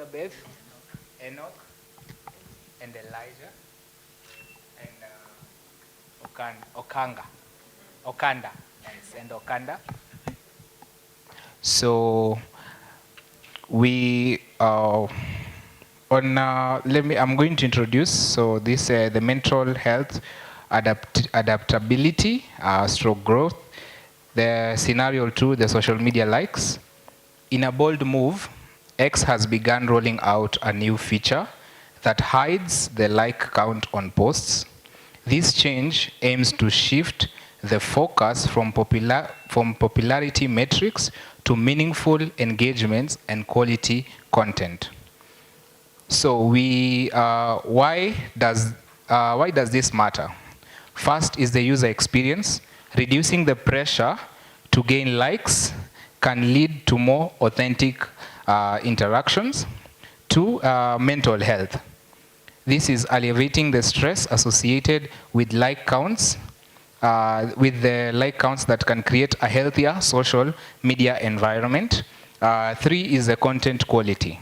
Elizabeth, Enoch, and Elijah, and Okanda, yes, and Okanda. So we I'm going to introduce this the mental health adaptability stroke growth, the scenario 2, the social media likes. In a bold move, X has begun rolling out a new feature that hides the like count on posts. This change aims to shift the focus from popularity metrics to meaningful engagements and quality content. So why does this matter? First is the user experience. Reducing the pressure to gain likes can lead to more authentic interactions. Two, mental health. This is alleviating the stress associated with like counts, with the like counts that can create a healthier social media environment. Three is the content quality.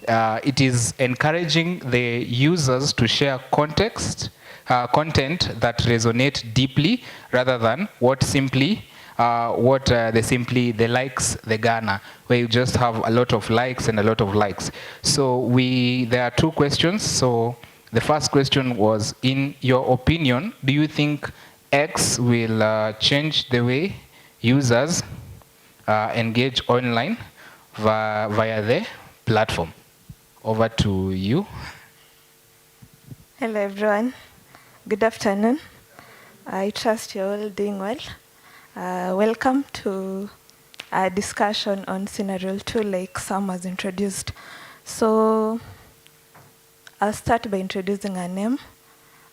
It is encouraging the users to share content that resonate deeply rather than the likes they garner, where you just have a lot of likes and a lot of likes. So there are two questions. So the first question was, in your opinion, do you think X will change the way users engage online via the platform? Over to you. Hello everyone. Good afternoon. I trust you're all doing well. Welcome to a discussion on scenario 2, like Sam has introduced. So I'll start by introducing her name.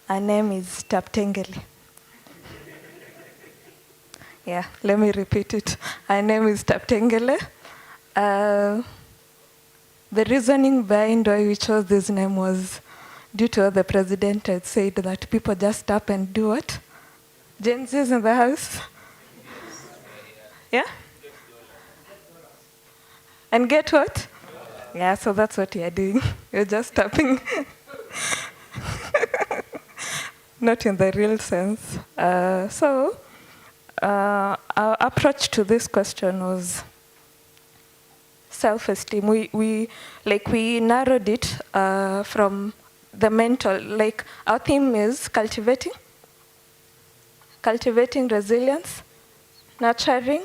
Her name is Taptengele. Yeah, let me repeat it. Her name is Taptengele. The reasoning behind why we chose this name was due to what the president had said, that people just tap and do what? Gen Z's in the house? Yeah? And get what? Yeah, so that's what you're doing. You're just tapping. Not in the real sense. Our approach to this question was self-esteem. We narrowed it from the mental, like our theme is cultivating resilience, nurturing.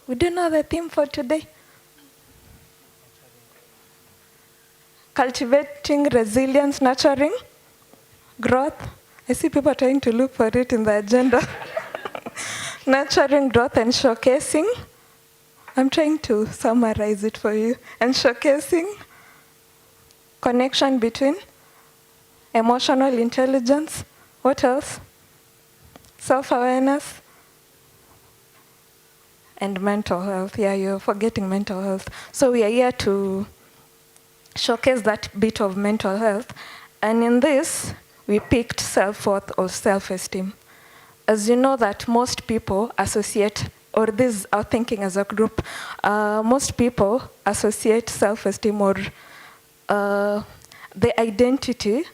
We do know the theme for today. Cultivating resilience, nurturing growth. I see people trying to look for it in the agenda. Nurturing growth and showcasing. I'm trying to summarize it for you. And showcasing connection between emotional intelligence. What else? Self-awareness. And mental health. Yeah, you're forgetting mental health. So we are here to showcase that bit of mental health. And in this, we picked self-worth or self-esteem. As you know that most people associate, or this are thinking as a group, most people associate self-esteem or the identity,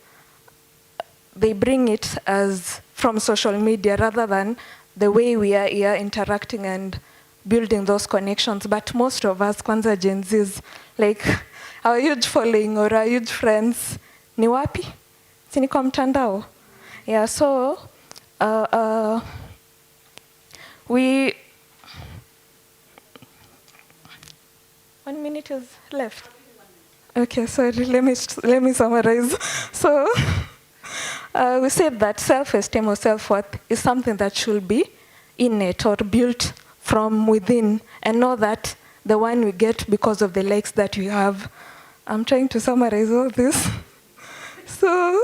they bring it as from social media rather than the way we are here interacting and building those connections. But most of us, Kwanza Gen Zs, like our huge following or our huge friends, ni wapi? Si ni kwa mtandao? Yeah, so we 1 minute is left. Okay, sorry, let me summarize. So we said that self-esteem or self-worth is something that should be innate or built from within, and not that the one we get because of the likes that we have. I'm trying to summarize all this. So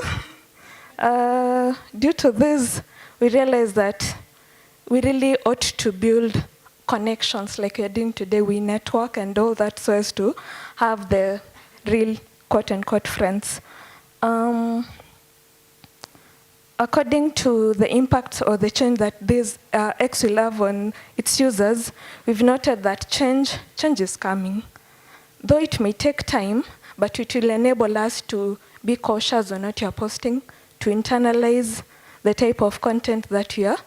due to this, we realized that we really ought to build connections like we're doing today. We network and all that so as to have the real quote-unquote friends. According to the impact or the change that this X will have on its users, we've noted that change is coming. though it may take time, but it will enable us to be cautious on what you're posting, to internalize the type of content that you are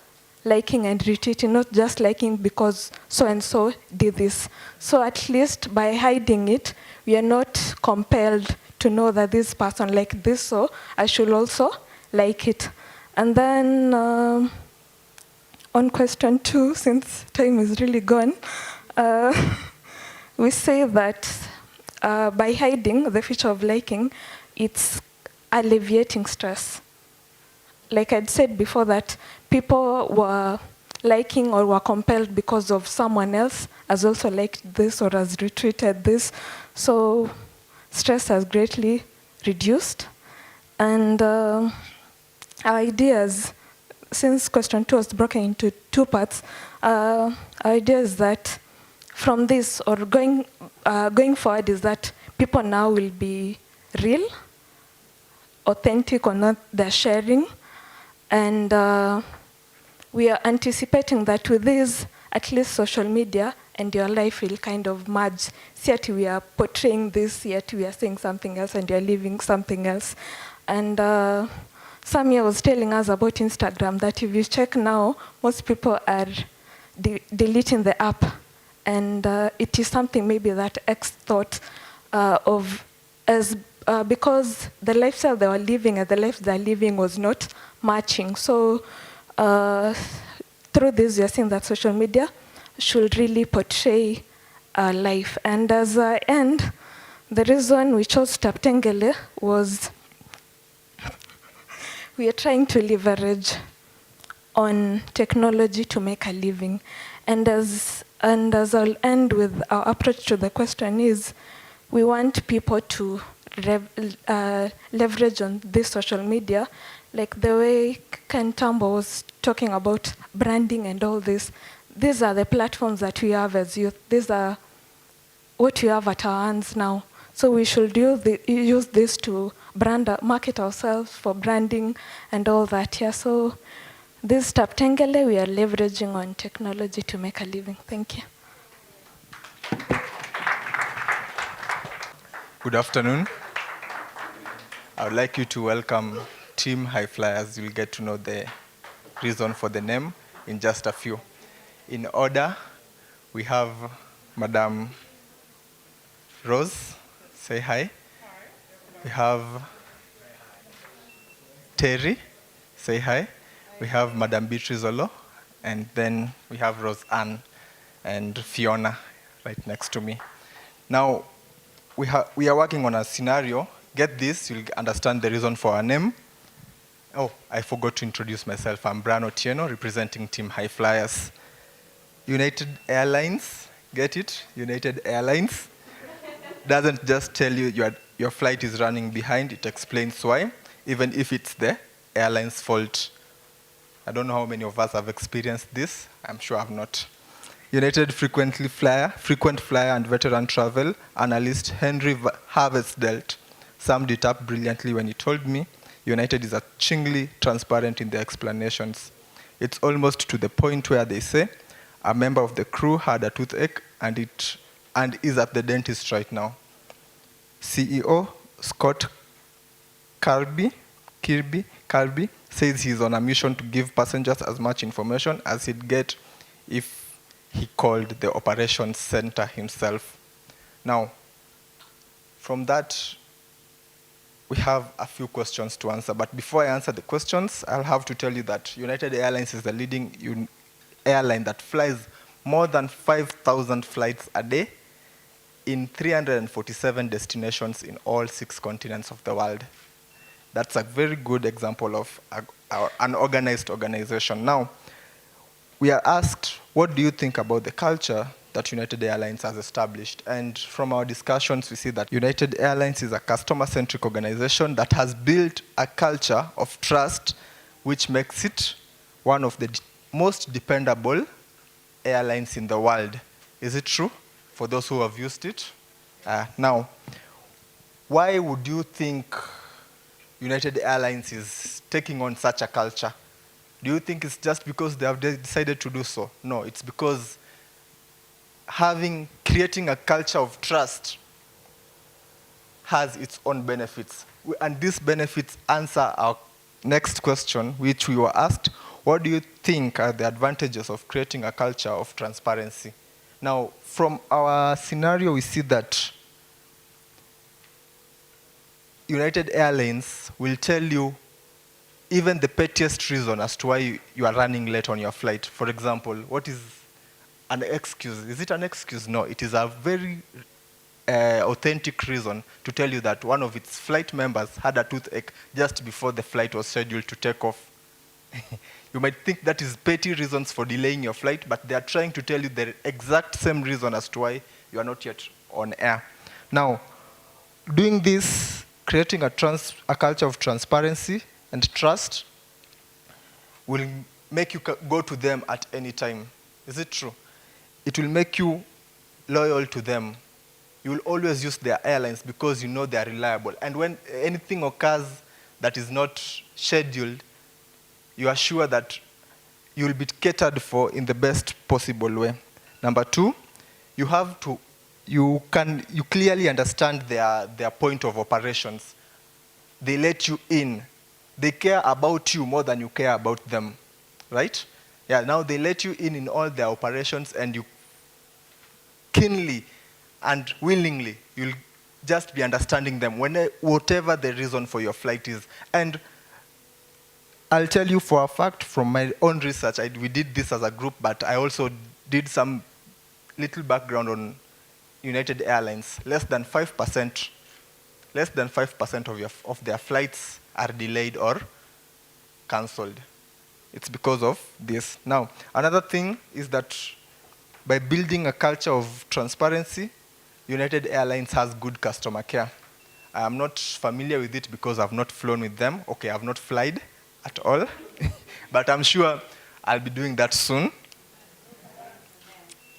liking and retweeting, not just liking because so-and-so did this. So at least by hiding it, we are not compelled to know that this person liked this, so I should also like it. And then on question 2, since time is really gone, we say that by hiding the feature of liking, it's alleviating stress. Like I'd said before, that people were liking or were compelled because of someone else has also liked this or has retweeted this. So stress has greatly reduced. And our ideas, since question 2 was broken into 2 parts, our idea is that from this, or going forward, is that people now will be real, authentic on what they're sharing. And we are anticipating that with this, at least social media and your life will kind of merge. Yet we are portraying this, yet we are saying something else, and you're living something else. And Samia was telling us about Instagram, that if you check now, most people are deleting the app. And it is something maybe that X thought of as because the lifestyle they were living and the life they're living was not matching. So through this, you're seeing that social media should really portray life. And as I end, the reason we chose Taptengele was we are trying to leverage on technology to make a living. And as I'll end with our approach to the question is, we want people to leverage on this social media, like the way Ken Tambo was talking about branding and all this. These are the platforms that we have as youth. These are what we have at our hands now. So we should use this to market ourselves for branding and all that. Yeah. So this Taptengele, we are leveraging on technology to make a living. Thank you. Good afternoon. I would like you to welcome Team High Flyers. You'll get to know the reason for the name in just a few. In order, we have Madam Rose. Say hi. Hi. We have Terry. Say hi. We have Madam Beatrice Olo, and then we have Rose Ann and Fiona right next to me. Now, we are working on a scenario. Get this, you'll understand the reason for our name. Oh, I forgot to introduce myself. I'm Brian Otieno, representing Team High Flyers. United Airlines, get it? United Airlines doesn't just tell you your flight is running behind, it explains why, even if it's the airline's fault. I don't know how many of us have experienced this. I'm sure I've not. United frequent flyer and veteran travel analyst Henry Harvest-Delt summed it up brilliantly when he told me United is achingly transparent in their explanations. It's almost to the point where they say a member of the crew had a toothache and is at the dentist right now. CEO Scott Kirby says he's on a mission to give passengers as much information as he'd get if he called the operations center himself. Now, from that, we have a few questions to answer. But before I answer the questions, I'll have to tell you that United Airlines is the leading airline that flies more than 5,000 flights a day in 347 destinations in all 6 continents of the world. That's a very good example of an organized organization. Now, we are asked, what do you think about the culture that United Airlines has established? And from our discussions, we see that United Airlines is a customer-centric organization that has built a culture of trust, which makes it one of the most dependable airlines in the world. Is it true for those who have used it? Now, why would you think United Airlines is taking on such a culture? Do you think it's just because they have decided to do so? No, it's because creating a culture of trust has its own benefits. And these benefits answer our next question, which we were asked, what do you think are the advantages of creating a culture of transparency? Now, from our scenario, we see that United Airlines will tell you even the pettiest reason as to why you are running late on your flight. For example, what is an excuse? Is it an excuse? No, it is a very authentic reason to tell you that one of its flight members had a toothache just before the flight was scheduled to take off. You might think that is petty reasons for delaying your flight, but they are trying to tell you the exact same reason as to why you are not yet on air. Now, doing this, creating a culture of transparency and trust will make you go to them at any time. Is it true? It will make you loyal to them. You will always use their airlines because you know they are reliable. And when anything occurs that is not scheduled, you are sure that you will be catered for in the best possible way. Number two, you clearly understand their point of operations. They let you in. They care about you more than you care about them, right? Yeah, now they let you in all their operations, and you keenly and willingly, you'll just be understanding them, whatever the reason for your flight is. And I'll tell you for a fact from my own research, we did this as a group, but I also did some little background on United Airlines. Less than 5% of their flights are delayed or cancelled. It's because of this. Now, another thing is that by building a culture of transparency, United Airlines has good customer care. I am not familiar with it because I've not flown with them. Okay, I've not flied at all, but I'm sure I'll be doing that soon.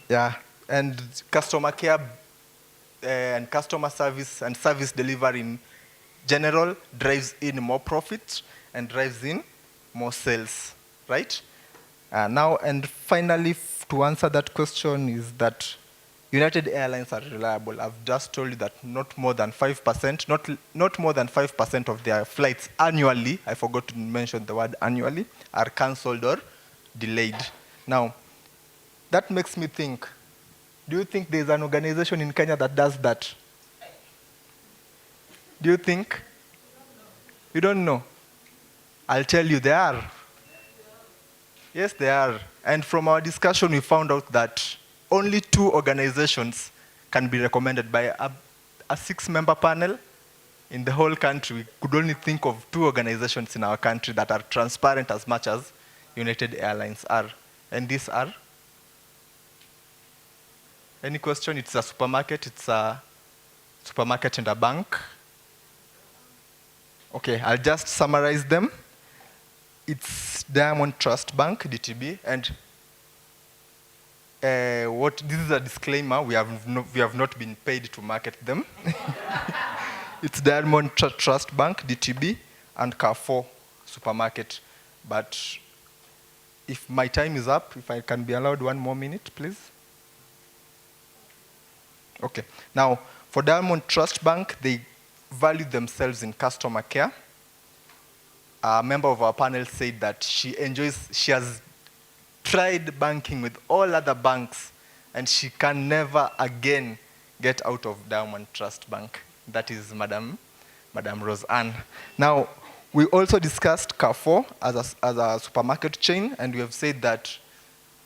Yeah, and customer care and customer service and service delivery in general drives in more profit and drives in more sales, right? Now, and finally, to answer that question is that United Airlines are reliable. I've just told you that not more than 5% of their flights annually, I forgot to mention the word annually, are cancelled or delayed. Now, that makes me think, do you think there's an organization in Kenya that does that? Do you think? You don't know? I'll tell you, there are. Yes, there are. And from our discussion, we found out that only 2 organizations can be recommended by a 6-member panel in the whole country. We could only think of 2 organizations in our country that are transparent as much as United Airlines are. And these are? Any question? It's a supermarket and a bank. Okay, I'll just summarize them. It's Diamond Trust Bank, DTB, and this is a disclaimer, we have not been paid to market them. It's Diamond Trust Bank, DTB, and Carrefour Supermarket. But if my time is up, if I can be allowed 1 more minute, please. Okay, now for Diamond Trust Bank, they value themselves in customer care. A member of our panel said that she has tried banking with all other banks, and she can never again get out of Diamond Trust Bank. That is Madam Roseanne. Now, we also discussed Carrefour as a supermarket chain, and we have said that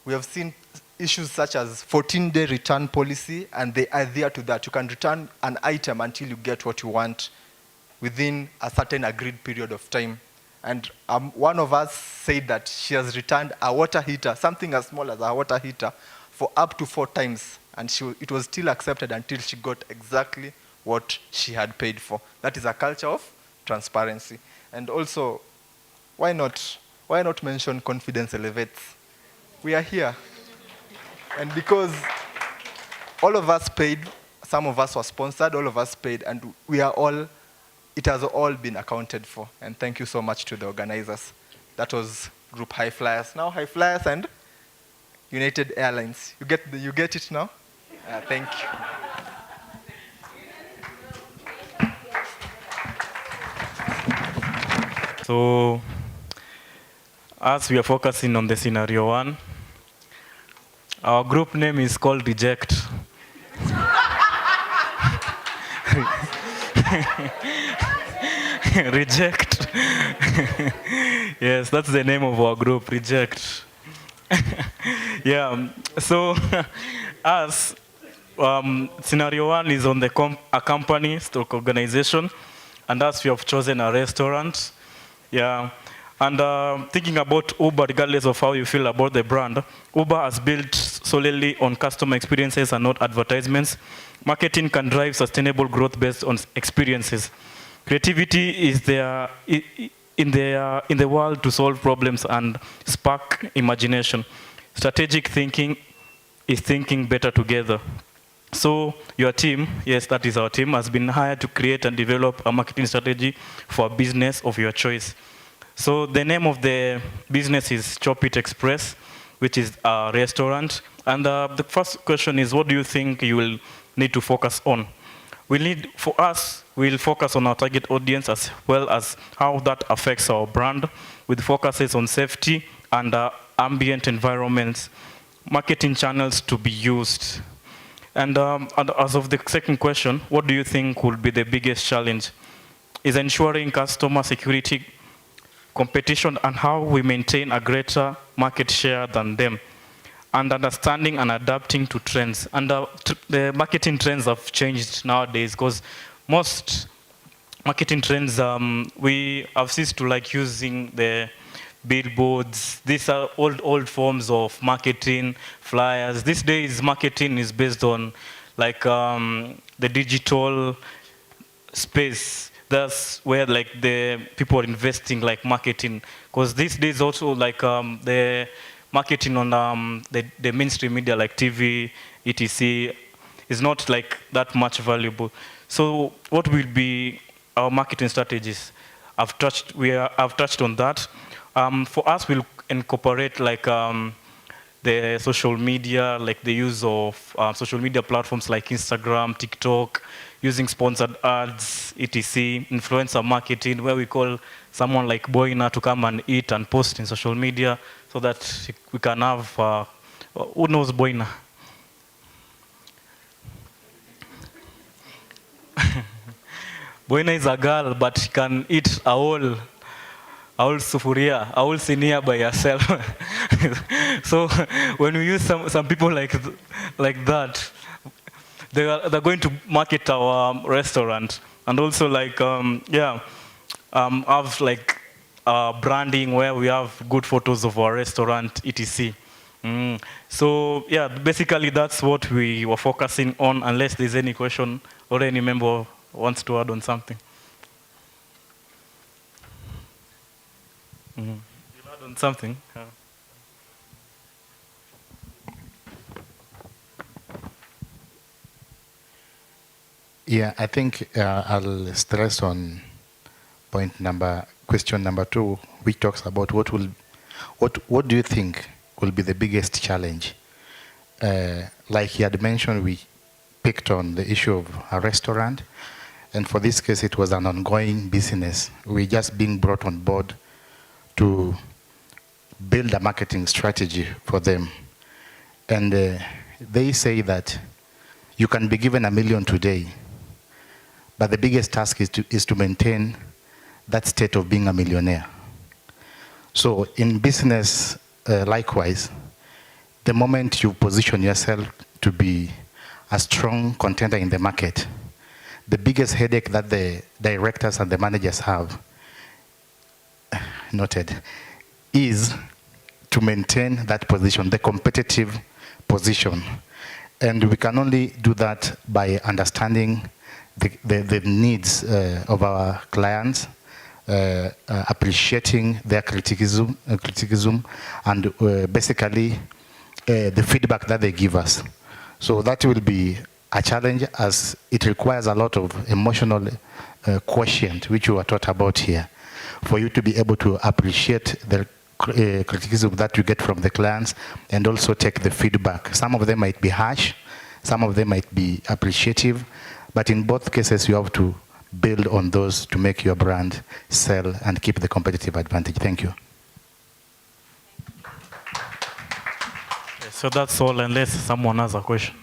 we have seen issues such as 14-day return policy, and they adhere to that. You can return an item until you get what you want within a certain agreed period of time. And one of us said that she has returned a water heater, something as small as a water heater, for up to 4 times. And it was still accepted until she got exactly what she had paid for. That is a culture of transparency. And also, why not mention confidence elevates? We are here. And because all of us paid, some of us were sponsored, all of us paid, and it has all been accounted for. And thank you so much to the organizers. That was Group High Flyers. Now High Flyers and United Airlines. You get it now? Thank you. So, as we are focusing on the scenario 1, our group name is called Reject. Reject. Yes, that's the name of our group, Reject. Yeah, so as scenario 1 is on a company, stock organization, and as we have chosen a restaurant, yeah, and thinking about Uber, regardless of how you feel about the brand, Uber has built solely on customer experiences and not advertisements. Marketing can drive sustainable growth based on experiences. Creativity is there in the world to solve problems and spark imagination. Strategic thinking is thinking better together. So your team, yes, that is our team, has been hired to create and develop a marketing strategy for a business of your choice. So the name of the business is Chop It Express, which is a restaurant. And the first question is, what do you think you will need to focus on? We'll focus on our target audience as well as how that affects our brand, with focuses on safety and ambient environments, marketing channels to be used. And as of the second question, what do you think will be the biggest challenge? Is ensuring customer security, competition, and how we maintain a greater market share than them, and understanding and adapting to trends. And the marketing trends have changed nowadays, because most marketing trends, we have ceased to like using the billboards. These are old forms of marketing, flyers. These days, marketing is based on like the digital space. That's where like the people are investing like marketing. Because these days also like the marketing on the mainstream media like TV, etc. is not like that much valuable. So what will be our marketing strategies? I've touched on that. For us, we'll incorporate like the social media, like the use of social media platforms like Instagram, TikTok, using sponsored ads, etc. Influencer marketing, where we call someone like Boina to come and eat and post in social media, so that we can have, who knows Boina? Boina is a girl, but she can eat a whole sufuria, a whole sinia by herself. So when we use some people like that, they're going to market our restaurant, and also like have like branding where we have good photos of our restaurant, etc. So yeah, basically that's what we were focusing on, unless there's any question or any member wants to add on something. You'll add on something? Yeah, I think I'll stress on question number 2, which talks about what do you think will be the biggest challenge? Like he had mentioned, we picked on the issue of a restaurant, and for this case, it was an ongoing business. We're just being brought on board to build a marketing strategy for them. And they say that you can be given $1 million today, but the biggest task is to maintain that state of being a millionaire. So in business, likewise, the moment you position yourself to be a strong contender in the market, the biggest headache that the directors and the managers have, noted, is to maintain that position, the competitive position. And we can only do that by understanding the needs of our clients, appreciating their criticism and basically the feedback that they give us. So that will be a challenge, as it requires a lot of emotional quotient, which we were taught about here, for you to be able to appreciate the criticism that you get from the clients and also take the feedback. Some of them might be harsh, some of them might be appreciative, but in both cases you have to build on those to make your brand sell and keep the competitive advantage? Thank you. Okay, so that's all, unless someone has a question.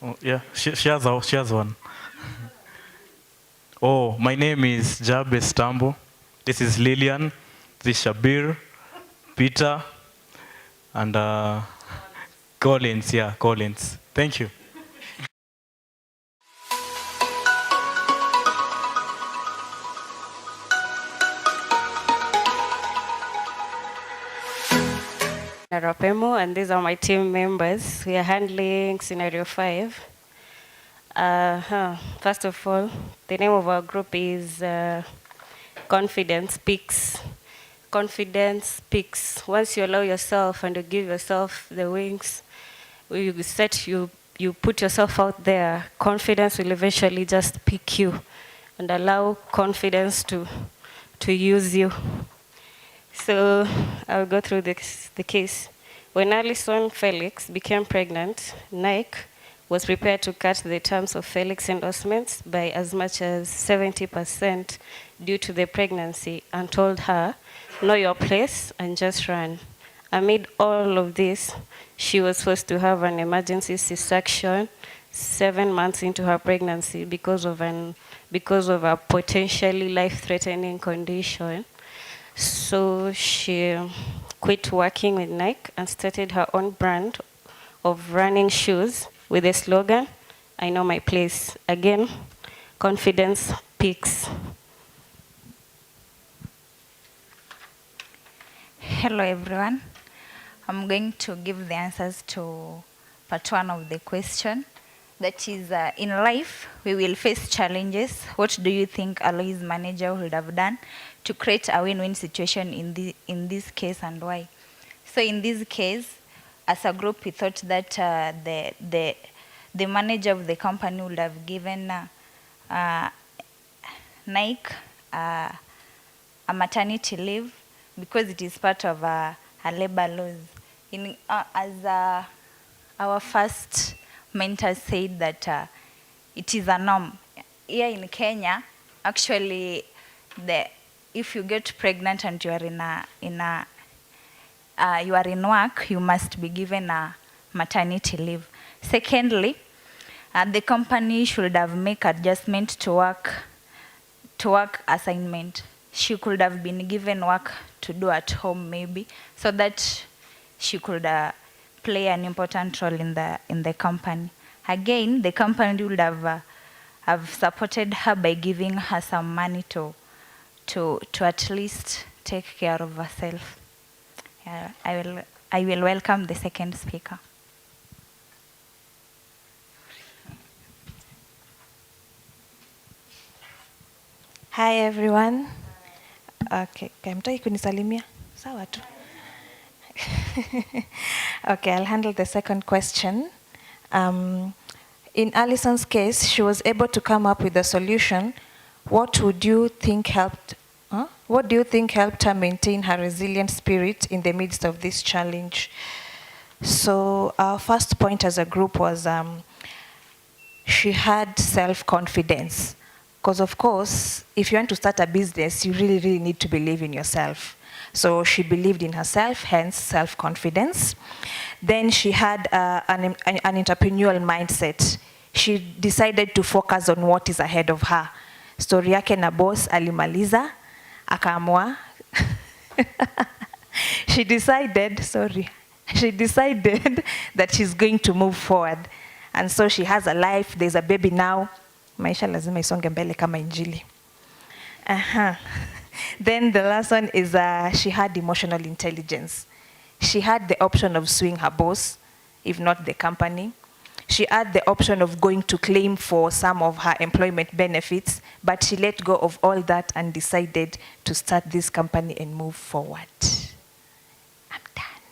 Oh, yeah, she has one. Oh, my name is Jabez Tambo. This is Lillian. This is Shabir, Peter, and Collins. Yeah, Collins. Thank you. Rapemo, and these are my team members. We are handling scenario 5. First of all, the name of our group is Confidence Peaks. Confidence Peaks. Once you allow yourself and you give yourself the wings, you put yourself out there, confidence will eventually just pick you and allow confidence to use you. So I'll go through the case. When Alison Felix became pregnant, Nike was prepared to cut the terms of Felix endorsements by as much as 70% due to the pregnancy and told her, know your place and just run. Amid all of this, she was forced to have an emergency C-section 7 months into her pregnancy because of a potentially life-threatening condition. So she quit working with Nike and started her own brand of running shoes with the slogan, I know my place. Again, confidence peaks. Hello everyone. I'm going to give the answers to part 1 of the question. That is, in life, we will face challenges. What do you think Aloy's manager would have done to create a win-win situation in this case, and why? So in this case, as a group, we thought that the manager of the company would have given Nike a maternity leave because it is part of a labor laws. As our first mentor said that it is a norm. Here in Kenya, actually, if you get pregnant and you are in work, you must be given a maternity leave. Secondly, the company should have made adjustment to work assignment. She could have been given work to do at home maybe, so that she could play an important role in the company. Again, the company would have supported her by giving her some money to at least take care of herself. I will welcome the second speaker. Hi everyone. Okay, mtaki kunisalimia? Sawa tu. Okay, I'll handle the second question. In Alison's case, she was able to come up with a solution. What do you think helped her maintain her resilient spirit in the midst of this challenge? So our first point as a group was she had self-confidence. Because of course, if you want to start a business, you really, really need to believe in yourself. So she believed in herself, hence self-confidence. Then she had an entrepreneurial mindset. She decided to focus on what is ahead of her. Story yake na boss alimaliza, akaamua. She decided that she's going to move forward. And so she has a life, there's a baby now. Maisha lazima isonge mbele kama injili. Then the last one is she had emotional intelligence. She had the option of suing her boss, if not the company. She had the option of going to claim for some of her employment benefits, but she let go of all that and decided to start this company and move forward. I'm done.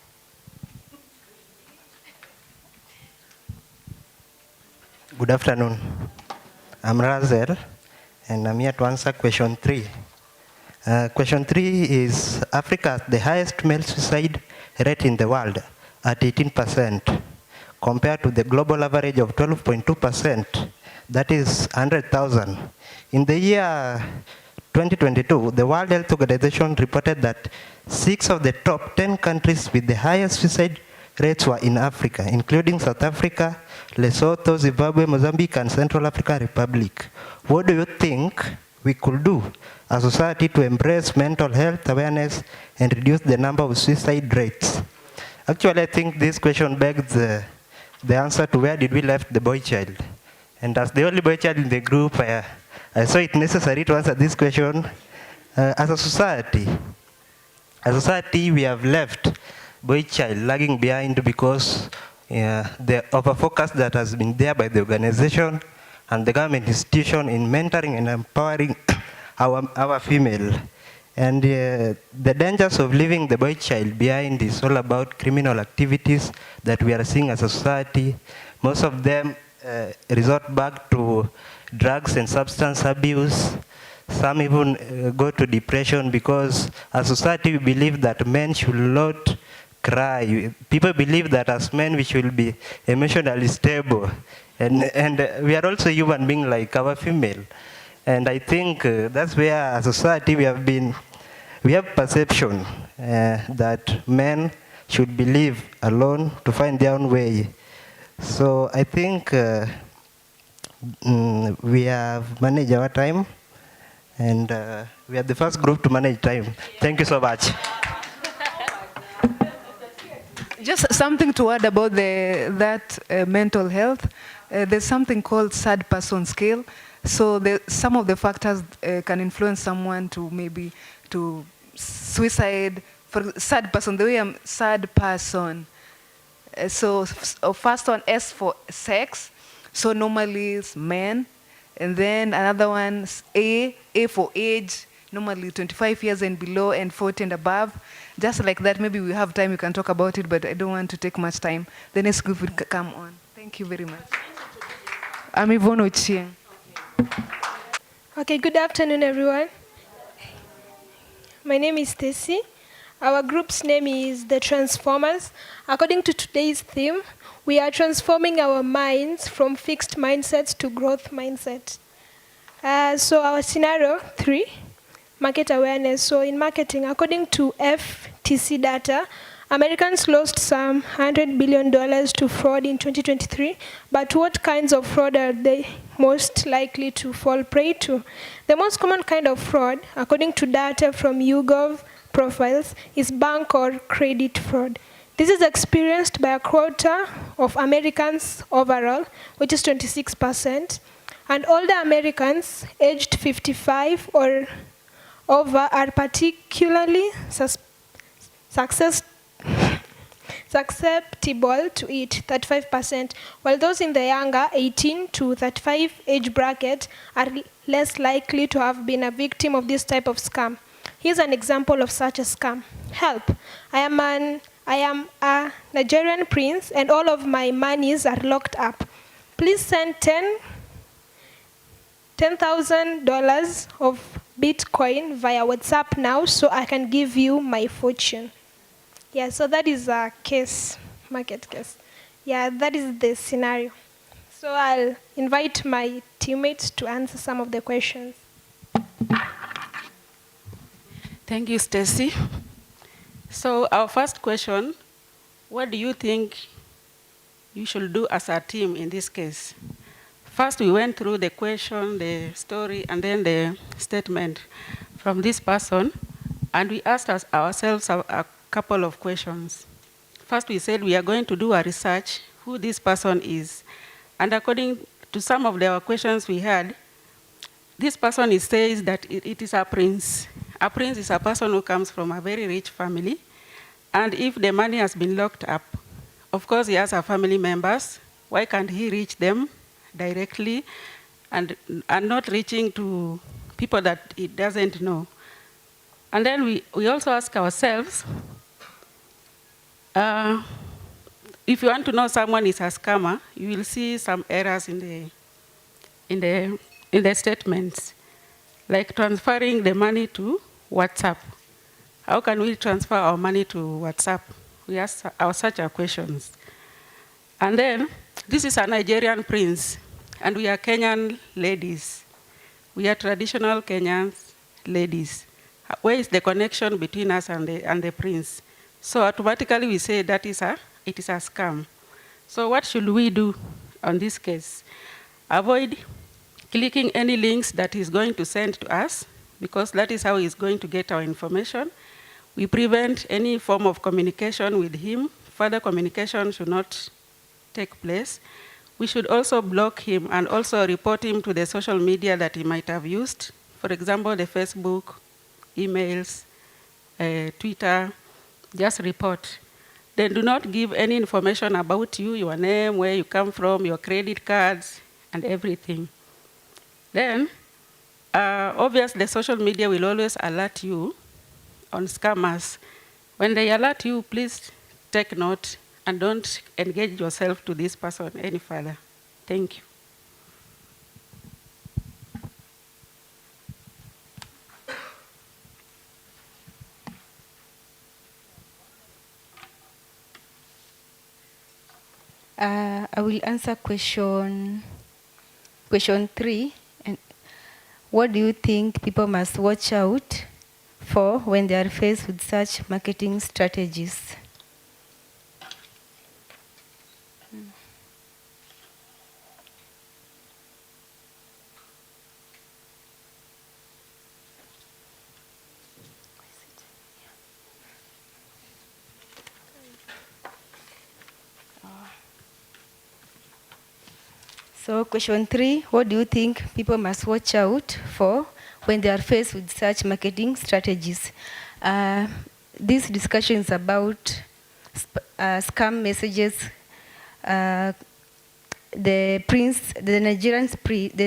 Good afternoon. I'm Razel, and I'm here to answer question 3. Question 3 is, Africa has the highest male suicide rate in the world at 18%, compared to the global average of 12.2%. that is 100,000. In the year 2022, the World Health Organization reported that 6 of the top 10 countries with the highest suicide rates were in Africa, including South Africa, Lesotho, Zimbabwe, Mozambique, and Central African Republic. What do you think we could do as a society to embrace mental health awareness and reduce the number of suicide rates? Actually, I think this question begs the answer to where did we left the boy child. And as the only boy child in the group, I saw it necessary to answer this question. As a society, we have left boy child lagging behind because the overfocus that has been there by the organization and the government institution in mentoring and empowering our female. And the dangers of leaving the boy child behind is all about criminal activities that we are seeing as a society. Most of them resort back to drugs and substance abuse. Some even go to depression because as a society we believe that men should not cry. People believe that as men we should be emotionally stable. And we are also human beings like our female. And I think that's where as a society we have perception that men should believe alone to find their own way. So I think we have managed our time, and we are the first group to manage time. Thank you so much. Just something to add about that mental health. There's something called sad person scale. So some of the factors can influence someone to maybe to suicide. For sad person, the way I'm sad person. So first one, S for sex. So normally it's men. And then another one, A for age. Normally 25 years and below and 40 and above. Just like that, maybe we have time, we can talk about it, but I don't want to take much time. The next group will come on. Thank you very much. I'm Yvonne Ochieng. Okay, good afternoon, everyone. My name is Stacy. Our group's name is The Transformers. According to today's theme, we are transforming our minds from fixed mindsets to growth mindset. So our scenario 3, market awareness. So in marketing, according to FTC data, Americans lost some $100 billion to fraud in 2023, but what kinds of fraud are they most likely to fall prey to? The most common kind of fraud, according to data from YouGov profiles, is bank or credit fraud. This is experienced by a quarter of Americans overall, which is 26%, and older Americans aged 55 or over are particularly susceptible to it, 35%, while those in the younger 18 to 35 age bracket are less likely to have been a victim of this type of scam. Here's an example of such a scam. Help. I am a Nigerian prince and all of my monies are locked up. Please send $10,000 of Bitcoin via WhatsApp now so I can give you my fortune. Yeah, so that is a case, market case. Yeah, that is the scenario. So I'll invite my teammates to answer some of the questions. Thank you, Stacy. So our first question, what do you think you should do as a team in this case? First, we went through the question, the story, and then the statement from this person, and we asked ourselves a couple of questions. First, we said we are going to do a research who this person is. And according to some of the questions we had, this person says that it is a prince. A prince is a person who comes from a very rich family. And if the money has been locked up, of course he has a family members. Why can't he reach them directly and not reaching to people that he doesn't know? And then we also ask ourselves, if you want to know someone is a scammer, you will see some errors in the statements, like transferring the money to WhatsApp. How can we transfer our money to WhatsApp? We ask such questions. And then, this is a Nigerian prince. and we are Kenyan ladies. We are traditional Kenyan ladies. Where is the connection between us and the prince? So automatically we say it is a scam. So what should we do on this case? Avoid clicking any links that he's going to send to us, because that is how he's going to get our information. We prevent any form of communication with him. Further communication should not take place. We should also block him and also report him to the social media that he might have used. For example, the Facebook, emails, Twitter, just report. Then do not give any information about you, your name, where you come from, your credit cards, and everything. Then, obviously, the social media will always alert you on scammers. When they alert you, please take note and don't engage yourself to this person any further. Thank you. I will answer question 3. And what do you think people must watch out for when they are faced with such marketing strategies? So question 3, what do you think people must watch out for when they are faced with such marketing strategies? This discussion is about scam messages. The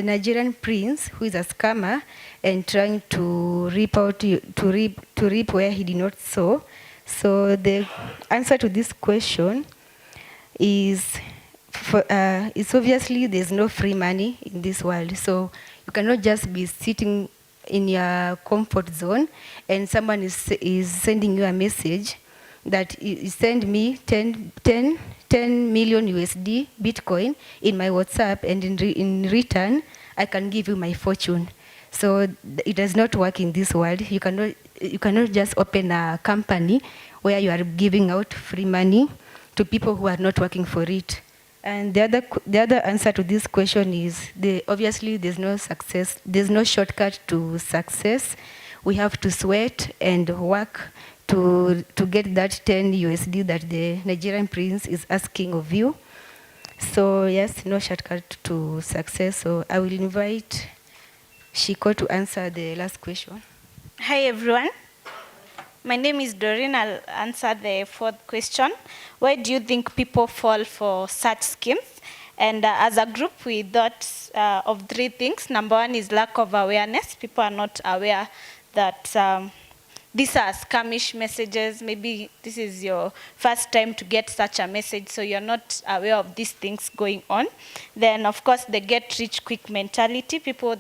Nigerian prince, who is a scammer and trying to reap where he did not sow. So the answer to this question is, it's obviously there's no free money in this world. So you cannot just be sitting in your comfort zone and someone is sending you a message that you send me 10 million USD Bitcoin in my WhatsApp, and in return I can give you my fortune. So it does not work in this world. You cannot just open a company where you are giving out free money to people who are not working for it. And the other answer to this question is, obviously there's no shortcut to success. We have to sweat and work to get that 10 USD that the Nigerian prince is asking of you. So yes, no shortcut to success. So I will invite Shiko to answer the last question. Hi everyone. My name is Doreen. I'll answer the 4th question. Why do you think people fall for such schemes? And as a group, we thought of 3 things. Number 1 is lack of awareness. People are not aware that these are scamish messages. Maybe this is your first time to get such a message, so you're not aware of these things going on. Then, of course, the get-rich-quick mentality. People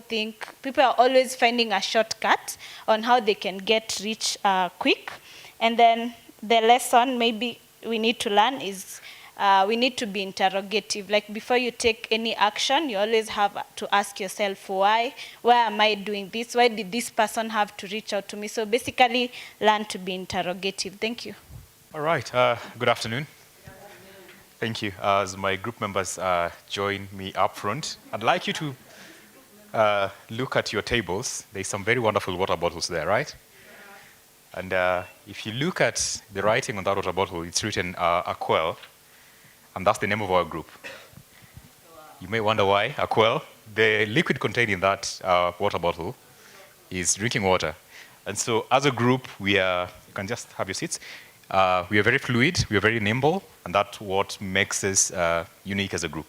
are always finding a shortcut on how they can get rich quick. And then the lesson maybe we need to learn is we need to be interrogative. Like before you take any action, you always have to ask yourself, why am I doing this? Why did this person have to reach out to me? So basically, learn to be interrogative. Thank you. All right. Good afternoon. Thank you. As my group members join me up front, I'd like you to look at your tables. There's some very wonderful water bottles there, right? And if you look at the writing on that water bottle, it's written Aquel. And that's the name of our group. You may wonder why, Aquel. The liquid contained in that water bottle is drinking water. And so as a group, you can just have your seats. We are very fluid, we are very nimble, and that's what makes us unique as a group.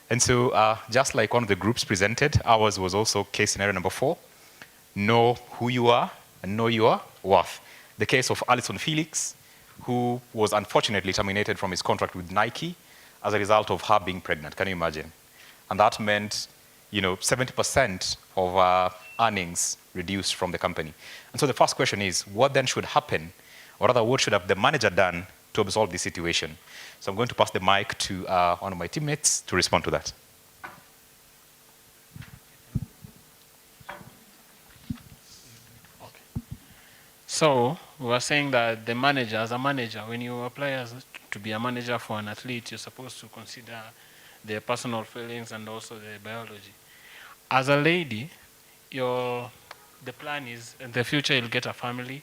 And so just like one of the groups presented, ours was also case scenario number 4. Know who you are and know your worth. The case of Alison Felix, who was unfortunately terminated from his contract with Nike as a result of her being pregnant. Can you imagine? And that meant, 70% of our earnings reduced from the company. And so the first question is, what then should happen, or rather, what should have the manager done to absolve this situation? So I'm going to pass the mic to one of my teammates to respond to that. So we were saying that the manager, as a manager, when you apply to be a manager for an athlete, you're supposed to consider their personal feelings and also their biology. As a lady, the plan is in the future you'll get a family,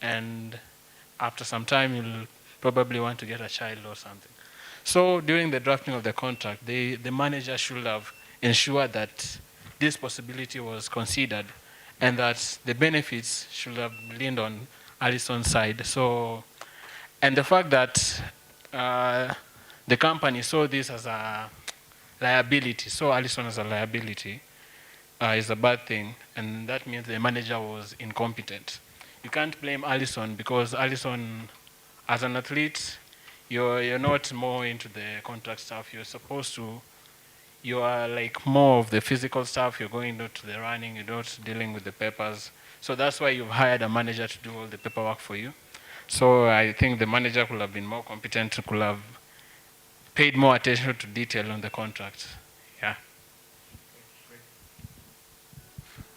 and after some time you'll probably want to get a child or something. So during the drafting of the contract, the manager should have ensured that this possibility was considered and that the benefits should have leaned on Alison's side. So, and the fact that the company saw this as a liability, so Alison as a liability, is a bad thing, and that means the manager was incompetent. You can't blame Alison because Alison, as an athlete, you're not more into the contract stuff. You are like more of the physical stuff. You're going into the running. You're not dealing with the papers. So that's why you've hired a manager to do all the paperwork for you. So I think the manager could have been more competent, could have paid more attention to detail on the contract. Yeah.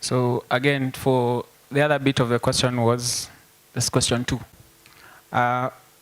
So again, for the other bit of the question was, this question 2.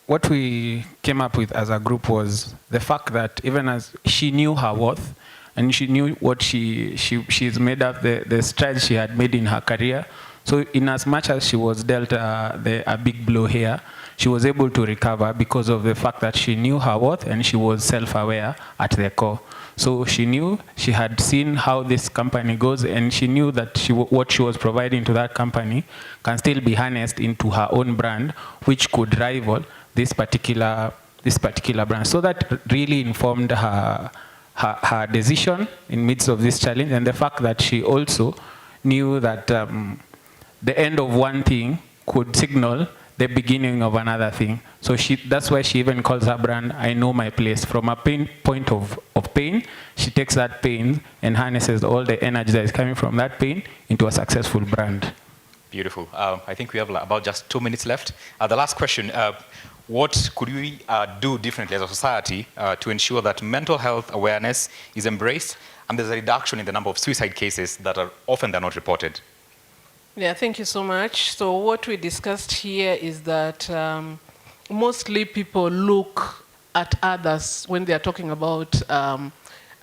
What we came up with as a group was the fact that even as she knew her worth and she knew what she's made of, the strides she had made in her career. So in as much as she was dealt a big blow here, she was able to recover because of the fact that she knew her worth and she was self-aware at the core. So she knew, she had seen how this company goes, and she knew that what she was providing to that company can still be harnessed into her own brand, which could rival this particular brand. So that really informed her decision in midst of this challenge, and the fact that she also knew that the end of one thing could signal the beginning of another thing. So that's why she even calls her brand, I Know My Place. From a point of pain, she takes that pain and harnesses all the energy that is coming from that pain into a successful brand. Beautiful. I think we have about just 2 minutes left. The last question, what could we do differently as a society to ensure that mental health awareness is embraced and there's a reduction in the number of suicide cases that are often not reported? Yeah, thank you so much. So what we discussed here is that mostly people look at others when they are talking about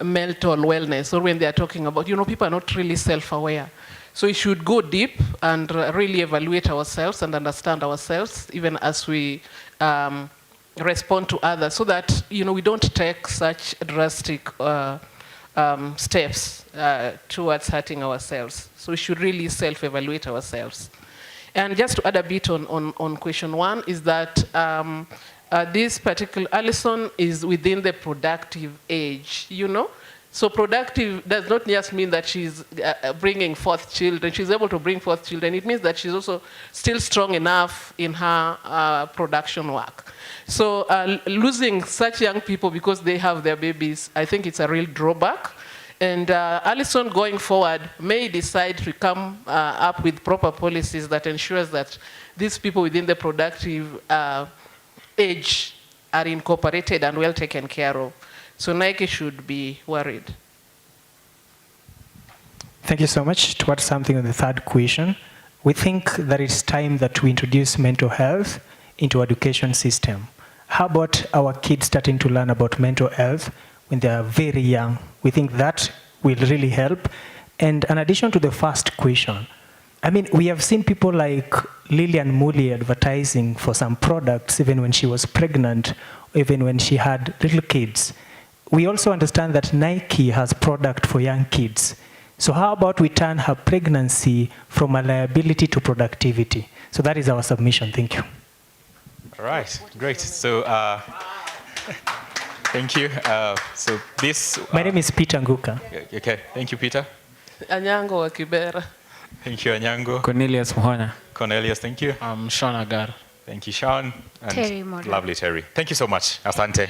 mental wellness, or when they are talking about, people are not really self-aware. So we should go deep and really evaluate ourselves and understand ourselves, even as we respond to others, so that we don't take such drastic steps towards hurting ourselves. So we should really self-evaluate ourselves. And just to add a bit on question 1 is that this particular Alison is within the productive age, So productive does not just mean that she's bringing forth children. She's able to bring forth children. It means that she's also still strong enough in her production work. So losing such young people because they have their babies, I think it's a real drawback. And Alison, going forward, may decide to come up with proper policies that ensures that these people within the productive age are incorporated and well taken care of. So Nike should be worried. Thank you so much. To add something on the third question, we think that it's time that we introduce mental health into our education system. How about our kids starting to learn about mental health when they are very young? We think that will really help. And in addition to the first question, we have seen people like Lillian Mooley advertising for some products even when she was pregnant, even when she had little kids. We also understand that Nike has product for young kids. So how about we turn her pregnancy from a liability to productivity? So that is our submission. Thank you. All right, great. So thank you. So this. My name is Peter Nguka. Okay, thank you, Peter. Anyango wa Kibera. Thank you, Anyango. Cornelius Mhonya. Cornelius, thank you. Sean Agar. Thank you, Sean. And Terry Moda. lovely Terry. Thank you so much. Asante.